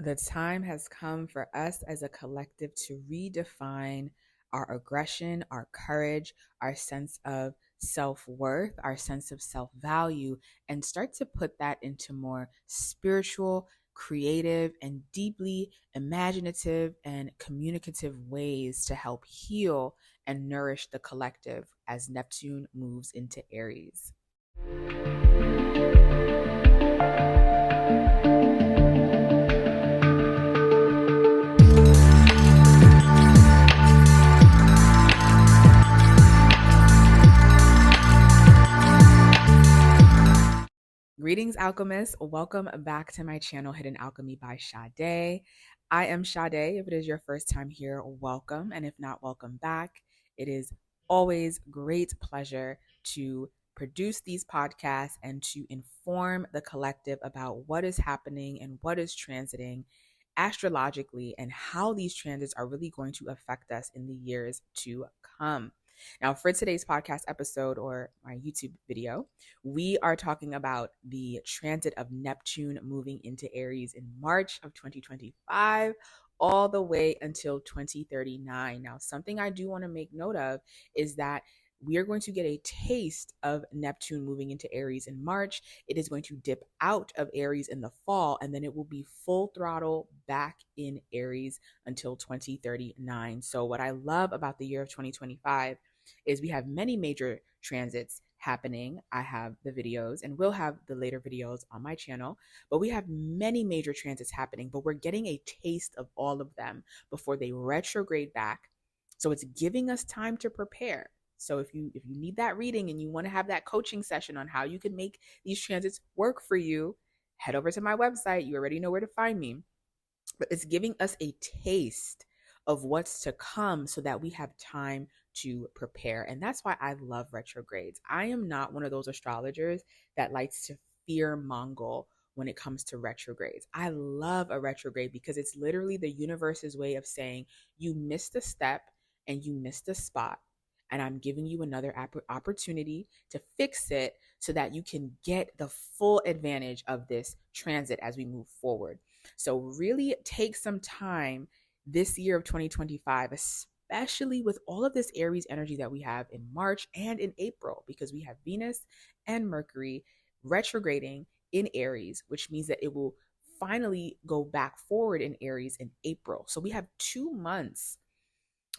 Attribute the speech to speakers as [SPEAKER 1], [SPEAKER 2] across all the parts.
[SPEAKER 1] The time has come for us as a collective to redefine our aggression, our courage, our sense of self worth, our sense of self value, and start to put that into more spiritual, creative, and deeply imaginative and communicative ways to help heal and nourish the collective as Neptune moves into Aries. Greetings, alchemists. Welcome back to my channel, Hidden Alchemy by Sade. I am Sade. If it is your first time here, welcome. And if not, welcome back. It is always great pleasure to produce these podcasts and to inform the collective about what is happening and what is transiting astrologically and how these transits are really going to affect us in the years to come. Now, for today's podcast episode or my YouTube video, we are talking about the transit of Neptune moving into Aries in March of 2025 all the way until 2039. Now, something I do want to make note of is that we are going to get a taste of Neptune moving into Aries in March. It is going to dip out of Aries in the fall, and then it will be full throttle back in Aries until 2039. So, what I love about the year of 2025 is we have many major transits happening. I have the videos and we'll have the later videos on my channel, but we have many major transits happening, but we're getting a taste of all of them before they retrograde back. So it's giving us time to prepare. So if you need that reading and you want to have that coaching session on how you can make these transits work for you, head over to my website. You already know where to find me. But it's giving us a taste of what's to come so that we have time to prepare. And that's why I love retrogrades. I am not one of those astrologers that likes to fear mongol when it comes to retrogrades. I love a retrograde because it's literally the universe's way of saying you missed a step and you missed a spot. And I'm giving you another opportunity to fix it so that you can get the full advantage of this transit as we move forward. So really take some time this year of 2025, especially with all of this Aries energy that we have in March and in April, because we have Venus and Mercury retrograding in Aries, which means that it will finally go back forward in Aries in April. So we have 2 months,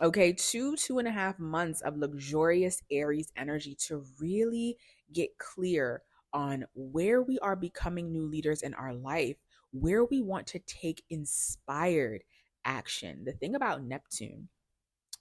[SPEAKER 1] okay, 2.5 months of luxurious Aries energy to really get clear on where we are becoming new leaders in our life, where we want to take inspired action. The thing about Neptune,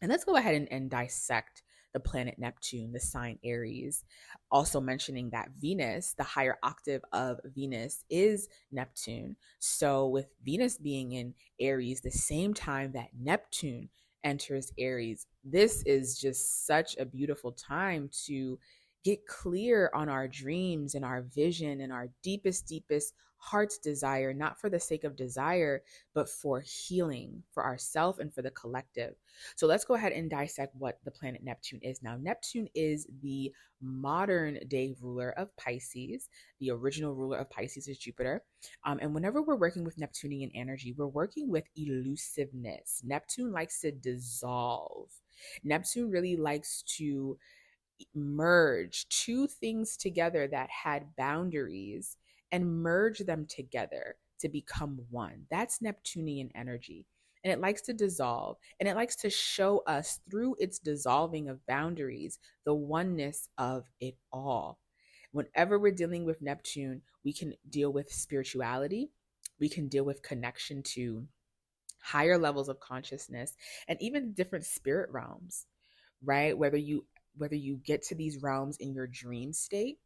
[SPEAKER 1] and let's go ahead and dissect the planet Neptune, the sign Aries, also mentioning that Venus, the higher octave of Venus, is Neptune. So, with Venus being in Aries the same time that Neptune enters Aries, this is just such a beautiful time to get clear on our dreams and our vision and our deepest heart's desire, not for the sake of desire, but for healing for ourselves and for the collective. So let's go ahead and dissect what the planet Neptune is. Now, Neptune is the modern day ruler of Pisces. The original ruler of Pisces is Jupiter. And whenever we're working with Neptunian energy, we're working with elusiveness. Neptune likes to dissolve. Neptune really likes to merge two things together that had boundaries and merge them together to become one. That's Neptunian energy. And it likes to dissolve, and it likes to show us through its dissolving of boundaries the oneness of it all. Whenever we're dealing with Neptune, we can deal with spirituality, we can deal with connection to higher levels of consciousness and even different spirit realms, right? Whether you get to these realms in your dream state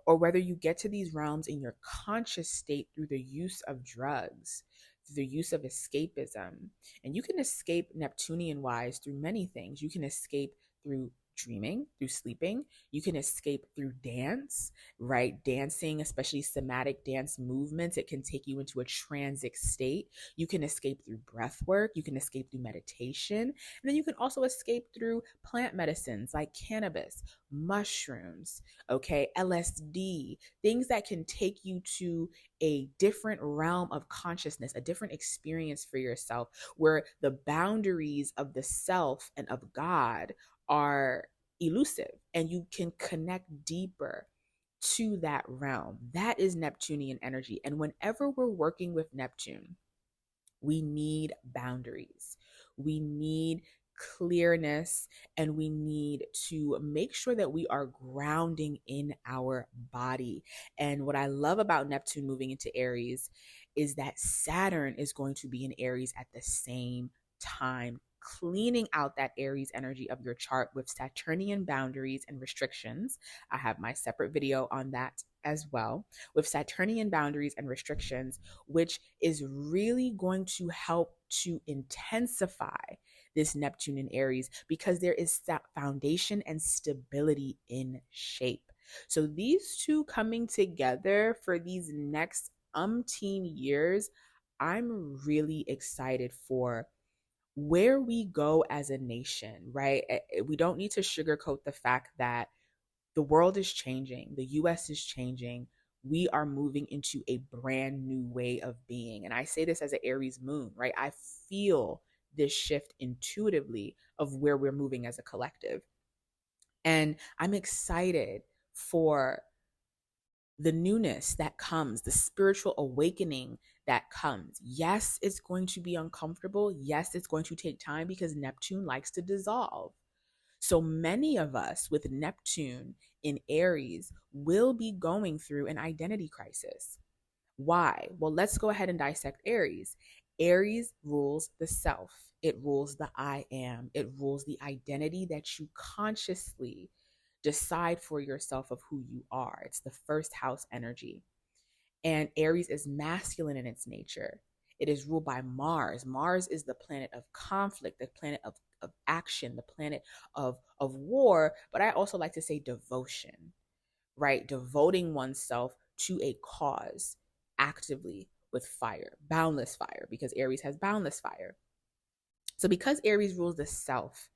[SPEAKER 1] or whether you get to these realms in your conscious state through the use of drugs, through the use of escapism. And you can escape Neptunian wise through many things. You can escape through dreaming, through sleeping. You can escape through dance, right? Dancing, especially somatic dance movements, it can take you into a transic state. You can escape through breath work. You can escape through meditation. And then you can also escape through plant medicines like cannabis, mushrooms, okay, LSD, things that can take you to a different realm of consciousness, a different experience for yourself, where the boundaries of the self and of God are elusive and you can connect deeper to that realm. That is Neptunian energy. And whenever we're working with Neptune, we need boundaries. We need clearness, and we need to make sure that we are grounding in our body. And what I love about Neptune moving into Aries is that Saturn is going to be in Aries at the same time, cleaning out that Aries energy of your chart with Saturnian boundaries and restrictions. I have my separate video on that as well, with Saturnian boundaries and restrictions, which is really going to help to intensify this Neptune in Aries, because there is that foundation and stability in shape. So these two coming together for these next umpteen years, I'm really excited for where we go as a nation, right? We don't need to sugarcoat the fact that the world is changing, the US is changing. We are moving into a brand new way of being. And I say this as an Aries moon, right? I feel this shift intuitively of where we're moving as a collective. And I'm excited for the newness that comes, the spiritual awakening that comes. Yes, it's going to be uncomfortable. Yes, it's going to take time because Neptune likes to dissolve. So many of us with Neptune in Aries will be going through an identity crisis. Why? Well, let's go ahead and dissect Aries. Aries rules the self, it rules the I am, it rules the identity that you consciously decide for yourself of who you are. It's the first house energy. And Aries is masculine in its nature. It is ruled by Mars. Mars is the planet of conflict, the planet of action, the planet of war. But I also like to say devotion, right? Devoting oneself to a cause actively with fire, boundless fire, because Aries has boundless fire. So because Aries rules the self,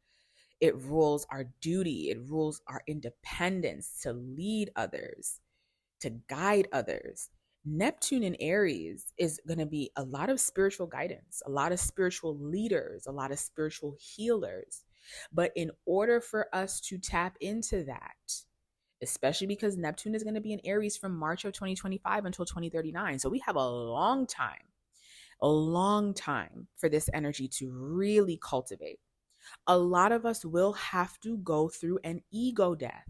[SPEAKER 1] it rules our duty, it rules our independence to lead others, to guide others. Neptune in Aries is going to be a lot of spiritual guidance, a lot of spiritual leaders, a lot of spiritual healers. But in order for us to tap into that, especially because Neptune is going to be in Aries from March of 2025 until 2039. So we have a long time for this energy to really cultivate. A lot of us will have to go through an ego death.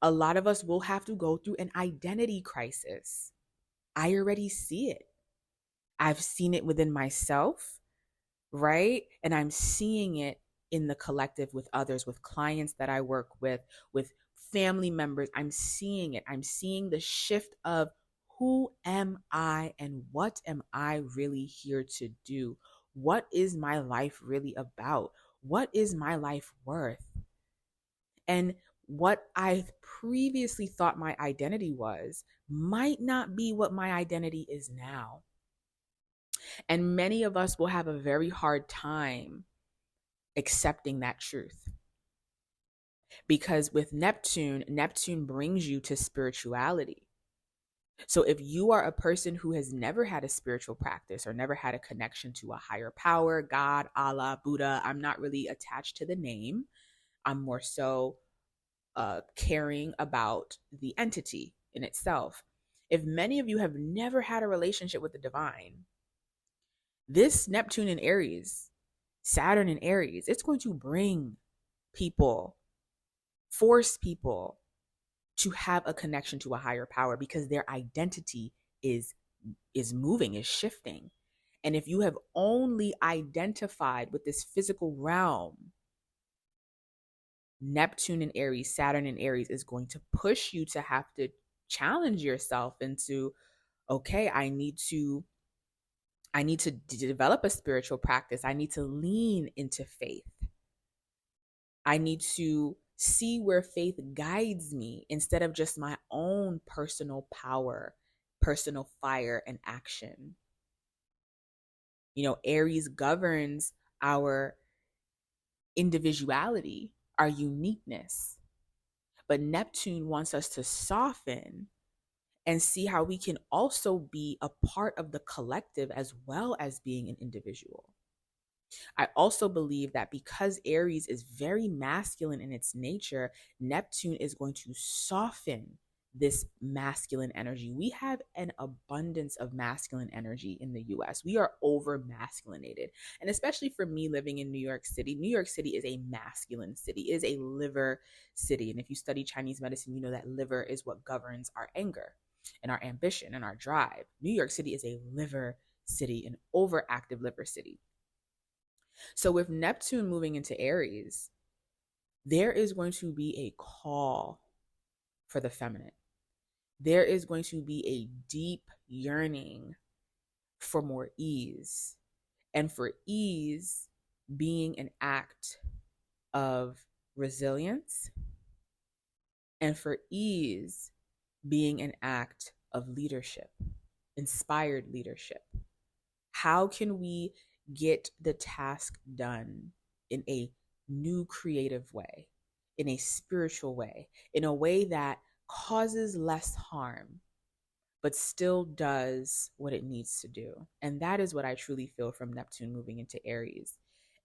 [SPEAKER 1] A lot of us will have to go through an identity crisis. I already see it. I've seen it within myself, right? And I'm seeing it in the collective with others, with clients that I work with family members. I'm seeing it. I'm seeing the shift of who am I and what am I really here to do? What is my life really about? What is my life worth? And what I previously thought my identity was might not be what my identity is now. And many of us will have a very hard time accepting that truth. Because with Neptune, Neptune brings you to spirituality. So if you are a person who has never had a spiritual practice or never had a connection to a higher power, God, Allah, Buddha, I'm not really attached to the name. I'm more so caring about the entity in itself. If many of you have never had a relationship with the divine, this Neptune in Aries, Saturn in Aries, it's going to bring people, force people to have a connection to a higher power because their identity is moving, is shifting. And if you have only identified with this physical realm, Neptune in Aries, Saturn in Aries is going to push you to have to challenge yourself into, okay, I need to develop a spiritual practice. I need to lean into faith. I need to see where faith guides me instead of just my own personal power, personal fire, and action. Aries governs our individuality, our uniqueness. But Neptune wants us to soften and see how we can also be a part of the collective as well as being an individual. I also believe that because Aries is very masculine in its nature, Neptune is going to soften this masculine energy. We have an abundance of masculine energy in the US. We are over masculinated. And especially for me living in New York City is a masculine city, it is a liver city. And if you study Chinese medicine, you know that liver is what governs our anger and our ambition and our drive. New York City is a liver city, an overactive liver city. So with Neptune moving into Aries, there is going to be a call for the feminine. There is going to be a deep yearning for more ease, and for ease being an act of resilience, and for ease being an act of leadership, inspired leadership. How can we get the task done in a new creative way, in a spiritual way, in a way that causes less harm, but still does what it needs to do? And that is what I truly feel from Neptune moving into Aries.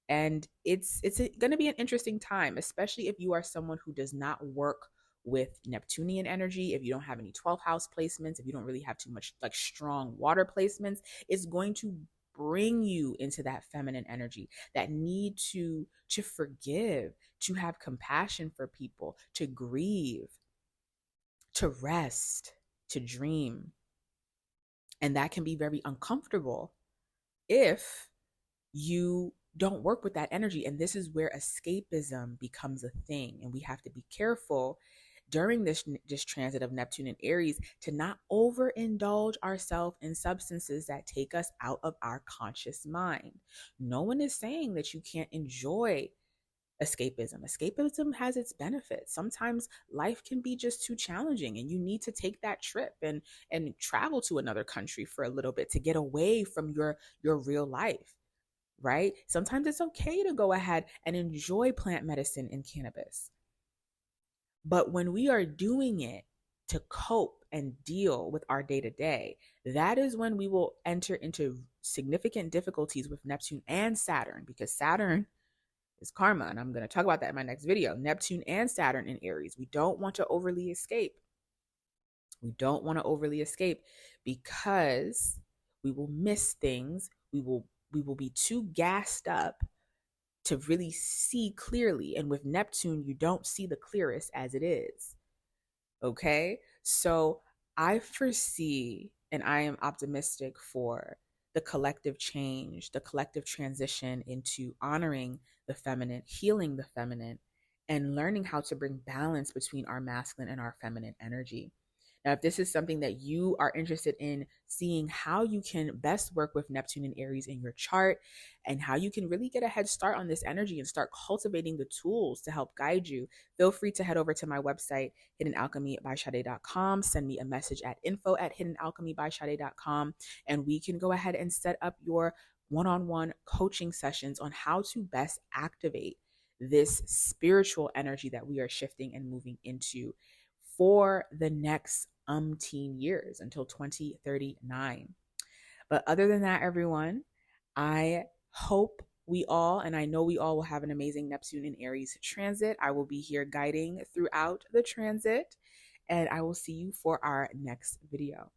[SPEAKER 1] And it's going to be an interesting time, especially if you are someone who does not work with Neptunian energy, if you don't have any 12th house placements, if you don't really have too much like strong water placements. It's going to bring you into that feminine energy, that need to forgive, to have compassion for people, to grieve, to rest, to dream. And that can be very uncomfortable if you don't work with that energy. And this is where escapism becomes a thing. And we have to be careful during this transit of Neptune and Aries to not overindulge ourselves in substances that take us out of our conscious mind. No one is saying that you can't enjoy escapism. Escapism has its benefits. Sometimes life can be just too challenging and you need to take that trip and travel to another country for a little bit to get away from your real life. Right? Sometimes it's okay to go ahead and enjoy plant medicine and cannabis. But when we are doing it to cope and deal with our day to day, that is when we will enter into significant difficulties with Neptune and Saturn, because Saturn is karma. And I'm going to talk about that in my next video. Neptune and Saturn in Aries. We don't want to overly escape. We don't want to overly escape because we will miss things. We will be too gassed up to really see clearly. And with Neptune, you don't see the clearest as it is. Okay? So I foresee and I am optimistic for the collective change, the collective transition into honoring the feminine, healing the feminine, and learning how to bring balance between our masculine and our feminine energy. Now, if this is something that you are interested in seeing how you can best work with Neptune and Aries in your chart and how you can really get a head start on this energy and start cultivating the tools to help guide you, feel free to head over to my website, hiddenalchemybysade.com. Send me a message at info@hiddenalchemybysade.com, and we can go ahead and set up your one-on-one coaching sessions on how to best activate this spiritual energy that we are shifting and moving into for the next umpteen years until 2039. But other than that, everyone, I hope we all, and I know we all will have an amazing Neptune and Aries transit. I will be here guiding throughout the transit, and I will see you for our next video.